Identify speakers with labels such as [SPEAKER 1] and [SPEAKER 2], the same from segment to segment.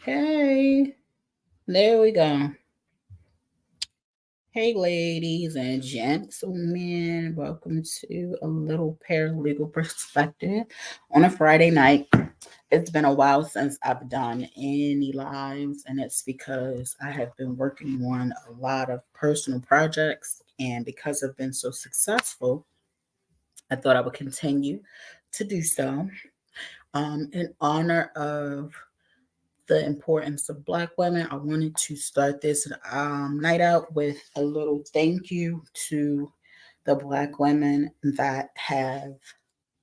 [SPEAKER 1] Okay, there we go. Hey, ladies and gentlemen, welcome to a little paralegal perspective on a Friday night. It's been a while since I've done any lives, and it's because I have been working on a lot of personal projects, and because I've been so successful, I thought I would continue to do so. In honor of the importance of Black women, I wanted to start this night out with a little thank you to the Black women that have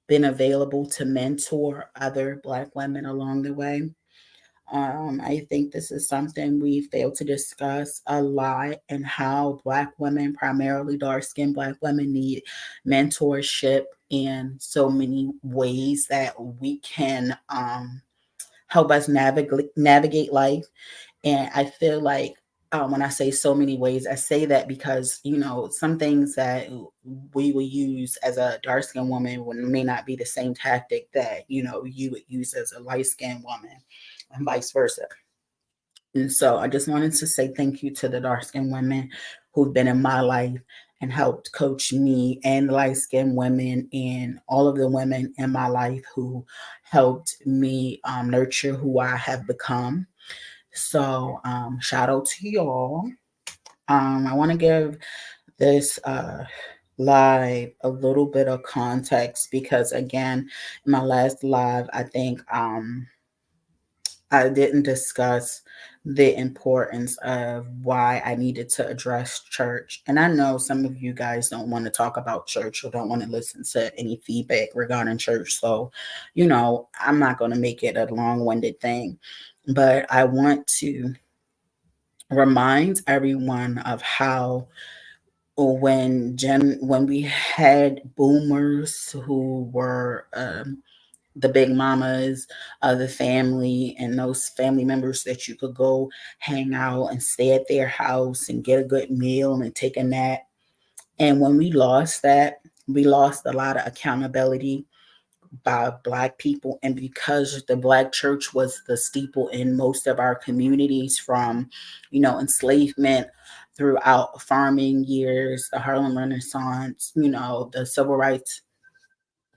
[SPEAKER 1] been available to mentor other Black women along the way. I think this is something we fail to discuss a lot, and how Black women, primarily dark skinned Black women, need mentorship in so many ways that we can help us navigate life. And I feel like when I say so many ways, I say that because some things that we will use as a dark skinned woman may not be the same tactic that you would use as a light skinned woman, and vice versa. And so I just wanted to say thank you to the dark skinned women who've been in my life and helped coach me, and light skinned women and all of the women in my life who helped me nurture who I have become. So shout out to y'all. I want to give this live a little bit of context because, again, in my last live, I think I didn't discuss the importance of why I needed to address church. And I know some of you guys don't want to talk about church or don't want to listen to any feedback regarding church. So, I'm not going to make it a long winded thing, but I want to remind everyone of how when we had boomers who were the big mamas of the family, and those family members that you could go hang out and stay at their house and get a good meal and take a nap. And when we lost that, we lost a lot of accountability by Black people. And because the Black church was the steeple in most of our communities, from enslavement throughout farming years, the Harlem Renaissance, the civil rights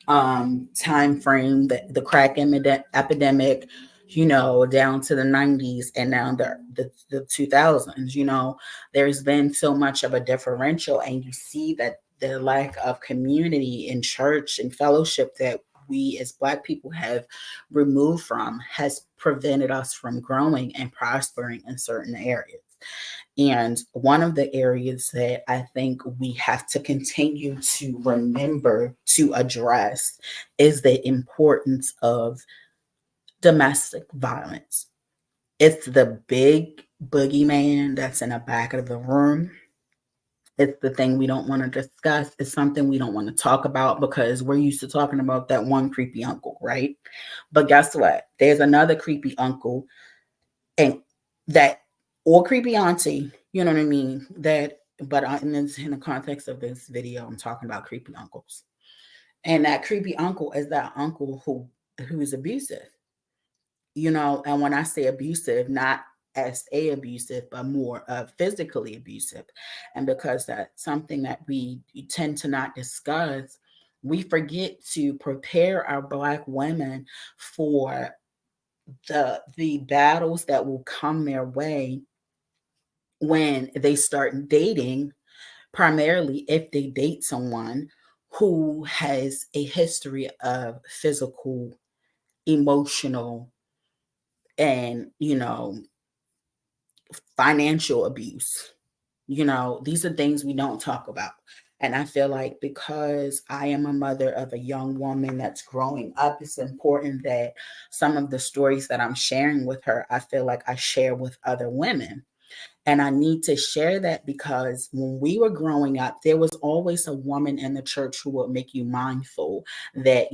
[SPEAKER 1] time frame, the crack epidemic, down to the 90s, and now the 2000s. There's been so much of a differential, and you see that the lack of community in church and fellowship that we as Black people have removed from has prevented us from growing and prospering in certain areas. And one of the areas that I think we have to continue to remember to address is the importance of domestic violence. It's the big boogeyman that's in the back of the room. It's the thing we don't want to discuss. It's something we don't want to talk about because we're used to talking about that one creepy uncle, right? But guess what? There's another creepy uncle, and that, or creepy auntie, you know what I mean? In the context of this video, I'm talking about creepy uncles. And that creepy uncle is that uncle who is abusive, and when I say abusive, not as a abusive, but more physically abusive. And because that's something that we tend to not discuss, we forget to prepare our Black women for the battles that will come their way when they start dating, primarily if they date someone who has a history of physical, emotional, and financial abuse. These are things we don't talk about. And I feel like because I am a mother of a young woman that's growing up, it's important that some of the stories that I'm sharing with her, I feel like I share with other women. And I need to share that because when we were growing up, there was always a woman in the church who would make you mindful that,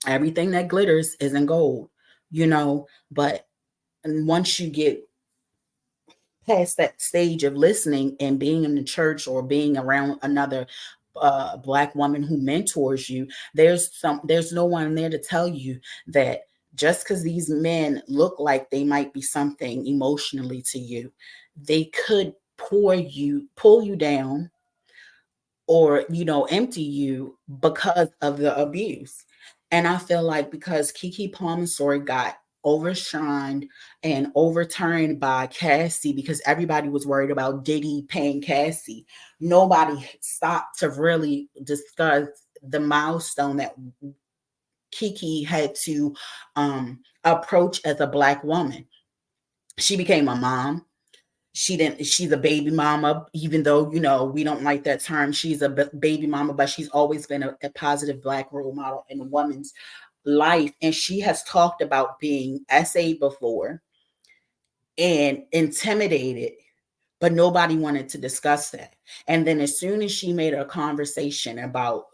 [SPEAKER 1] everything that glitters isn't gold, but once you get past that stage of listening and being in the church or being around another Black woman who mentors you, there's no one there to tell you that Just because these men look like they might be something emotionally to you, they could pull you down, or empty you because of the abuse. And I feel like because Keke Palmer's story got overshined and overturned by Cassie, because everybody was worried about Diddy paying Cassie, nobody stopped to really discuss the milestone that Keke had to approach as a Black woman. She became a mom. She's a baby mama, even though we don't like that term. She's a baby mama, but she's always been a positive Black role model in a woman's life. And she has talked about being essayed before and intimidated, but nobody wanted to discuss that. And then as soon as she made a conversation about,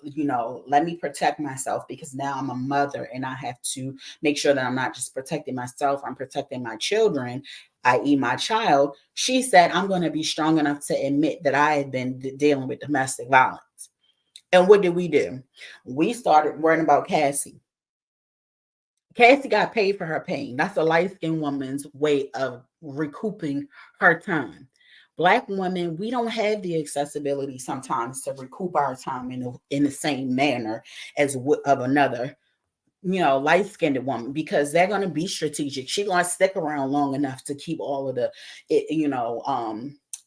[SPEAKER 1] let me protect myself because now I'm a mother and I have to make sure that I'm not just protecting myself, I'm protecting my children, i.e. my child, she said, I'm going to be strong enough to admit that I had been dealing with domestic violence. And what did we do? We started worrying about Cassie. Cassie got paid for her pain. That's a light skinned woman's way of recouping her time. Black women, we don't have the accessibility sometimes to recoup our time in the same manner as of another light skinned woman, because they're going to be strategic. She's going to stick around long enough to keep all of the,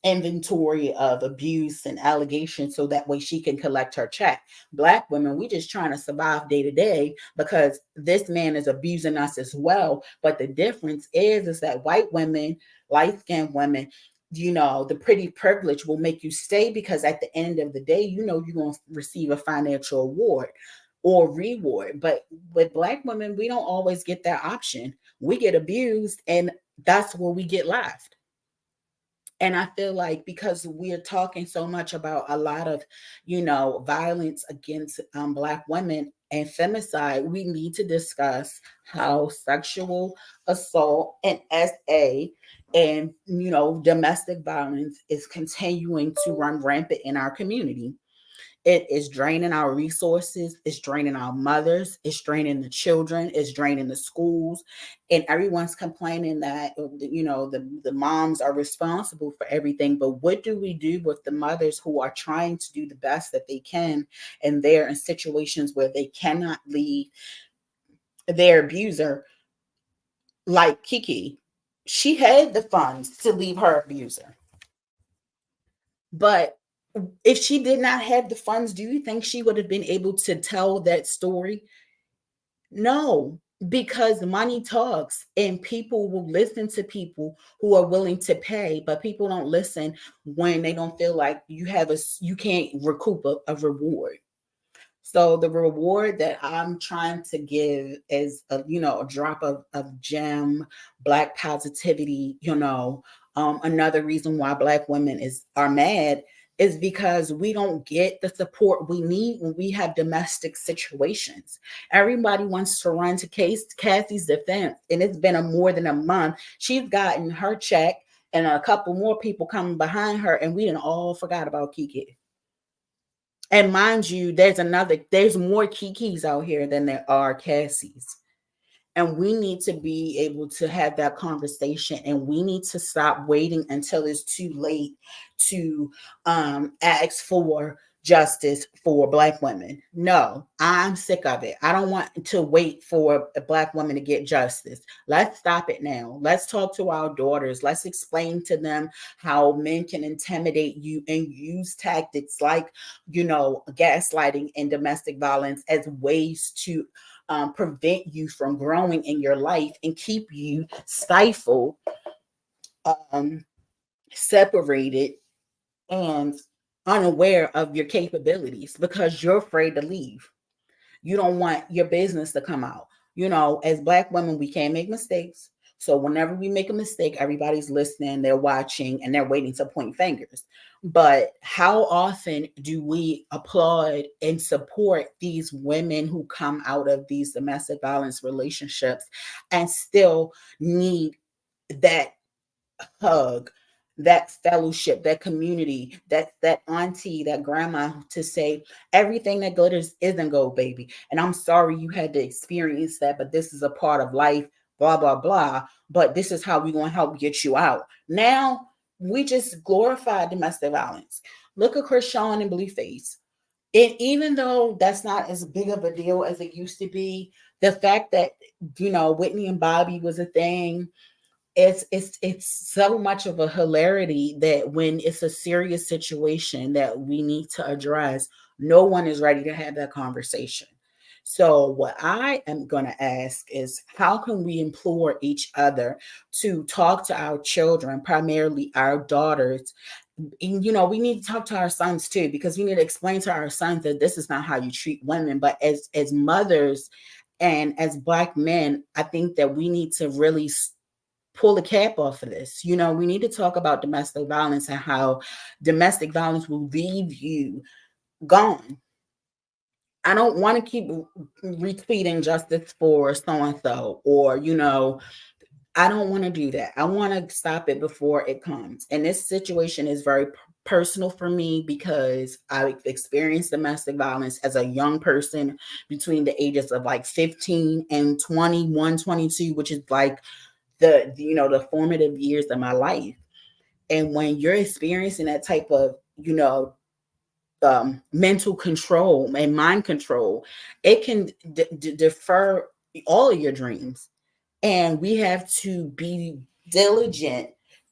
[SPEAKER 1] inventory of abuse and allegations so that way she can collect her check. Black women, we just trying to survive day to day because this man is abusing us as well. But the difference is that white women, light skinned women, the pretty privilege will make you stay because at the end of the day, you're going to receive a financial award or reward. But with Black women, we don't always get that option. We get abused, and that's where we get left. And I feel like because we're talking so much about a lot of, violence against Black women and femicide, we need to discuss how sexual assault and SA and, domestic violence is continuing to run rampant in our community. It is draining our resources. It's draining our mothers. It's draining the children. It's draining the schools. And everyone's complaining that, the moms are responsible for everything. But what do we do with the mothers who are trying to do the best that they can? And they're in situations where they cannot leave their abuser, like Keke. She had the funds to leave her abuser. But if she did not have the funds, do you think she would have been able to tell that story? No, because money talks and people will listen to people who are willing to pay, but people don't listen when they don't feel like you can't recoup a reward. So the reward that I'm trying to give is a drop of gem, Black positivity, another reason why Black women are mad is because we don't get the support we need when we have domestic situations. Everybody wants to run to Cassie's defense, and it's been more than a month. She's gotten her check and a couple more people coming behind her, and we didn't all forgot about Kiki. And mind you, there's more Kikis out here than there are Cassies. And we need to be able to have that conversation, and we need to stop waiting until it's too late to ask for justice for Black women. No, I'm sick of it. I don't want to wait for a Black woman to get justice. Let's stop it now. Let's talk to our daughters. Let's explain to them how men can intimidate you and use tactics like, gaslighting and domestic violence as ways to prevent you from growing in your life and keep you stifled, um, separated, and unaware of your capabilities because you're afraid to leave. You don't want your business to come out. As Black women, we can't make mistakes. So whenever we make a mistake, everybody's listening, they're watching, and they're waiting to point fingers. But how often do we applaud and support these women who come out of these domestic violence relationships and still need that hug that fellowship, that community, that auntie, that grandma to say everything that glitters isn't gold, baby. And I'm sorry you had to experience that, but this is a part of life, blah, blah, blah. But this is how we're going to help get you out. Now, we just glorify domestic violence. Look at Krishan and Blueface. And even though that's not as big of a deal as it used to be, the fact that, Whitney and Bobby was a thing, it's so much of a hilarity that when it's a serious situation that we need to address, no one is ready to have that conversation. So what I am going to ask is, how can we implore each other to talk to our children, primarily our daughters? And, we need to talk to our sons too, because we need to explain to our sons that this is not how you treat women. But as mothers and as Black men, I think that we need to really pull the cap off of this. We need to talk about domestic violence and how domestic violence will leave you gone. I don't want to keep retweeting justice for so and so, or, I don't want to do that. I want to stop it before it comes. And this situation is very personal for me because I've experienced domestic violence as a young person between the ages of like 15 and 21, 22, which is like the formative years of my life. And when you're experiencing that type of mental control and mind control, it can defer all of your dreams. And we have to be diligent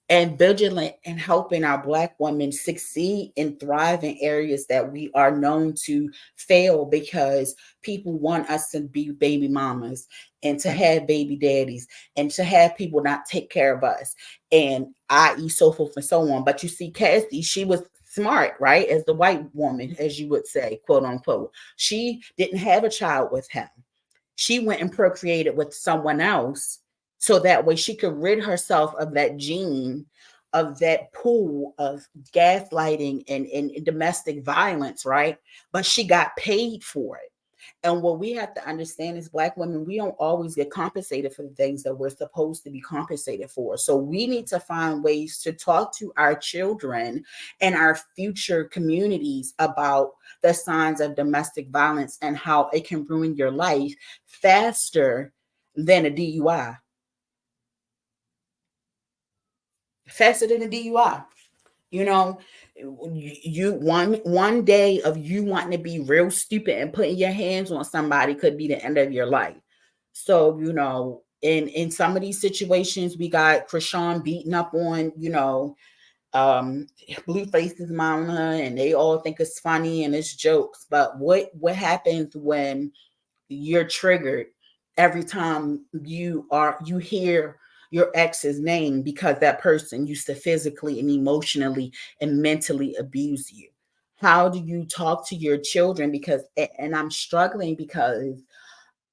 [SPEAKER 1] and vigilant in helping our Black women succeed and thrive in areas that we are known to fail, because people want us to be baby mamas and to have baby daddies and to have people not take care of us, and i.e. so forth and so on. But you see, Cassie, she was smart, right? As the white woman, as you would say, quote unquote. She didn't have a child with him. She went and procreated with someone else, so that way she could rid herself of that gene, of that pool of gaslighting and domestic violence, right? But she got paid for it. And what we have to understand is, Black women, we don't always get compensated for the things that we're supposed to be compensated for. So we need to find ways to talk to our children and our future communities about the signs of domestic violence and how it can ruin your life faster than a DUI. Faster than a DUI. You know, you one day of you wanting to be real stupid and putting your hands on somebody could be the end of your life. So, in some of these situations, we got Krishan beating up on, um Blueface's mama, and they all think it's funny and it's jokes. But what happens when you're triggered every time you hear your ex's name, because that person used to physically and emotionally and mentally abuse you? How do you talk to your children? Because, and I'm struggling because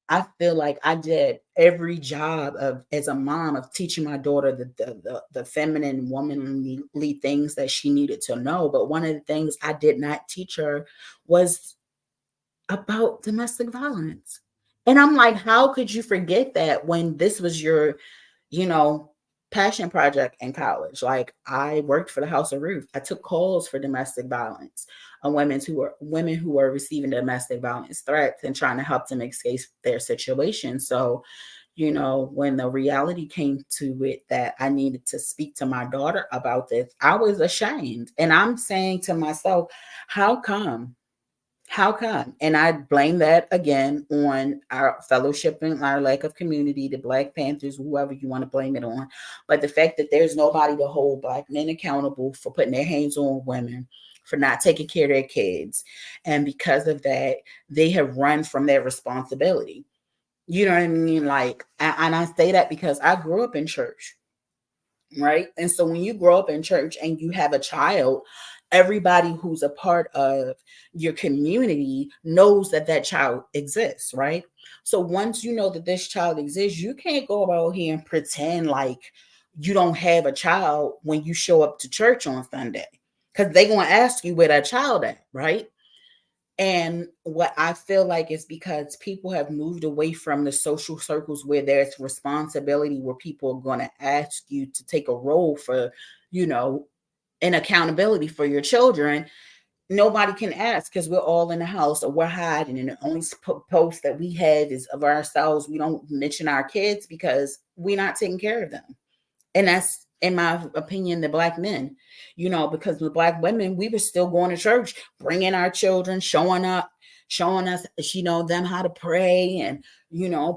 [SPEAKER 1] I feel like I did every job of as a mom of teaching my daughter the feminine, womanly things that she needed to know. But one of the things I did not teach her was about domestic violence. And I'm like, how could you forget that when this was your, you know, passion project in college? Like, I worked for the House of Ruth. I took calls for domestic violence on women who were receiving domestic violence threats and trying to help them escape their situation. So, when the reality came to it that I needed to speak to my daughter about this, I was ashamed. And I'm saying to myself, how come? How come? And I blame that again on our fellowship and our lack of community, the Black Panthers, whoever you want to blame it on. But the fact that there's nobody to hold Black men accountable for putting their hands on women, for not taking care of their kids. And because of that, they have run from their responsibility. You know what I mean? Like, and I say that because I grew up in church, right? And so when you grow up in church and you have a child, everybody who's a part of your community knows that that child exists, right? So once you know that this child exists, you can't go out here and pretend like you don't have a child when you show up to church on Sunday, because they're going to ask you where that child at, right? And what I feel like is because people have moved away from the social circles where there's responsibility, where people are going to ask you to take a role for, you know, an accountability for your children. Nobody can ask because we're all in the house or we're hiding. And the only post that we have is of ourselves. We don't mention our kids because we're not taking care of them. And that's, in my opinion, the black men, because the black women, we were still going to church, bringing our children, showing up, showing us, them how to pray and,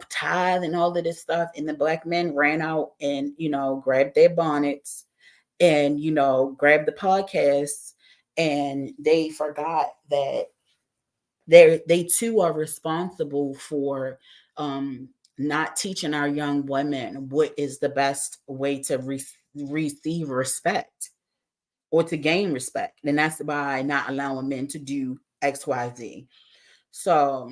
[SPEAKER 1] tithe and all of this stuff. And the black men ran out and, grabbed their bonnets and, grabbed the podcasts, and they forgot that they too are responsible for not teaching our young women what is the best way to receive respect or to gain respect. And that's by not allowing men to do XYZ. So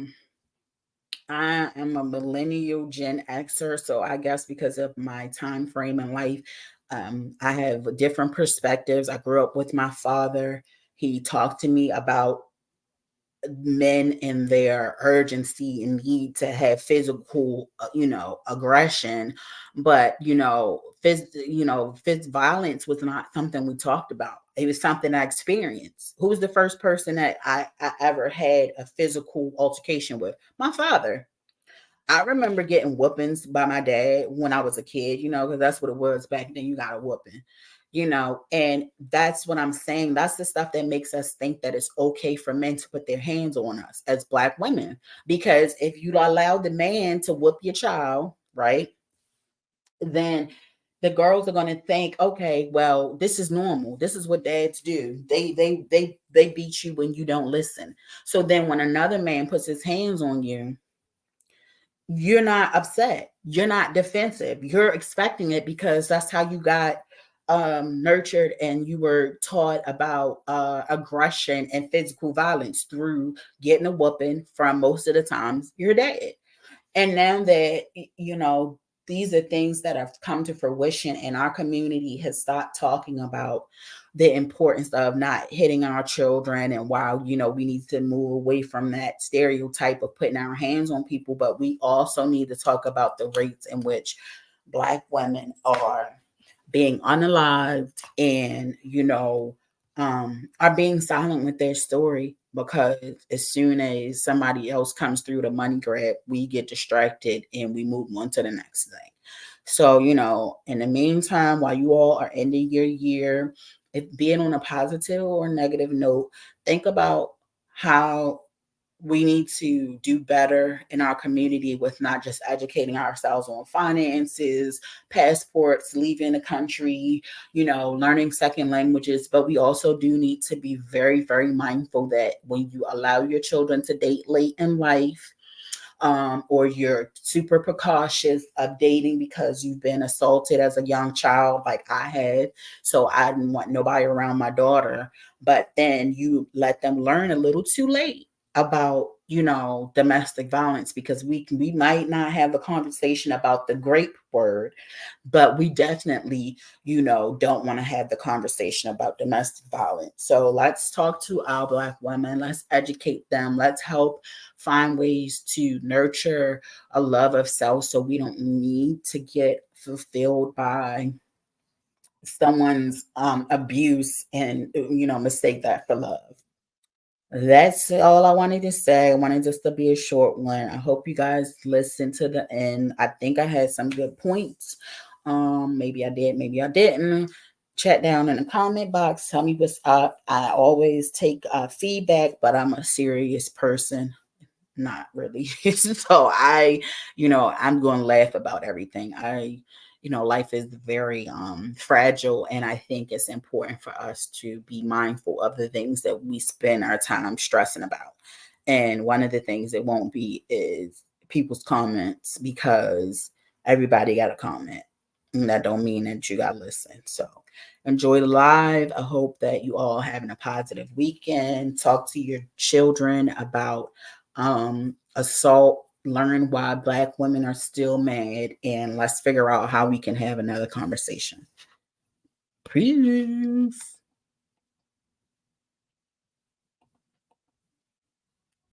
[SPEAKER 1] I am a millennial Gen Xer. So I guess because of my time frame in life, I have different perspectives. I grew up with my father. He talked to me about men and their urgency and need to have physical, aggression, but violence was not something we talked about. It was something I experienced. Who was the first person that I ever had a physical altercation with? My father. I remember getting whoopings by my dad when I was a kid, because that's what it was back then. You got a whooping, and that's what I'm saying. That's the stuff that makes us think that it's okay for men to put their hands on us as black women. Because if you allow the man to whoop your child, right, then the girls are going to think, okay, well, this is normal. This is what dads do. They beat you when you don't listen. So then when another man puts his hands on you, you're not upset, you're not defensive, you're expecting it because that's how you got nurtured, and you were taught about aggression and physical violence through getting a whooping from, most of the times, your dad. And now that, these are things that have come to fruition, and our community has stopped talking about the importance of not hitting our children, and why, we need to move away from that stereotype of putting our hands on people. But we also need to talk about the rates in which black women are being unalived, and are being silent with their story, because as soon as somebody else comes through the money grab, we get distracted and we move on to the next thing. So, in the meantime, while you all are ending your year, if being on a positive or negative note, think about how we need to do better in our community with not just educating ourselves on finances, passports, leaving the country, learning second languages, but we also do need to be very, very mindful that when you allow your children to date late in life, or you're super precautious of dating because you've been assaulted as a young child, like I had. So I didn't want nobody around my daughter. But then you let them learn a little too late about, domestic violence, because we might not have a conversation about the grape word, but we definitely, don't want to have the conversation about domestic violence. So let's talk to our black women. Let's educate them. Let's help find ways to nurture a love of self, so we don't need to get fulfilled by someone's abuse and, mistake that for love. That's all I wanted to say. I wanted this to be a short one. I hope you guys listened to the end. I think I had some good points. Maybe I did, maybe I didn't. Chat down in the comment box. Tell me what's up. I always take feedback, but I'm a serious person. Not really. So I'm going to laugh about everything. Life is very fragile, and I think it's important for us to be mindful of the things that we spend our time stressing about. And one of the things it won't be is people's comments, because everybody got a comment. And that don't mean that you got to listen. So enjoy the live. I hope that you all having a positive weekend. Talk to your children about assault, learn why black women are still mad, and let's figure out how we can have another conversation. Peace.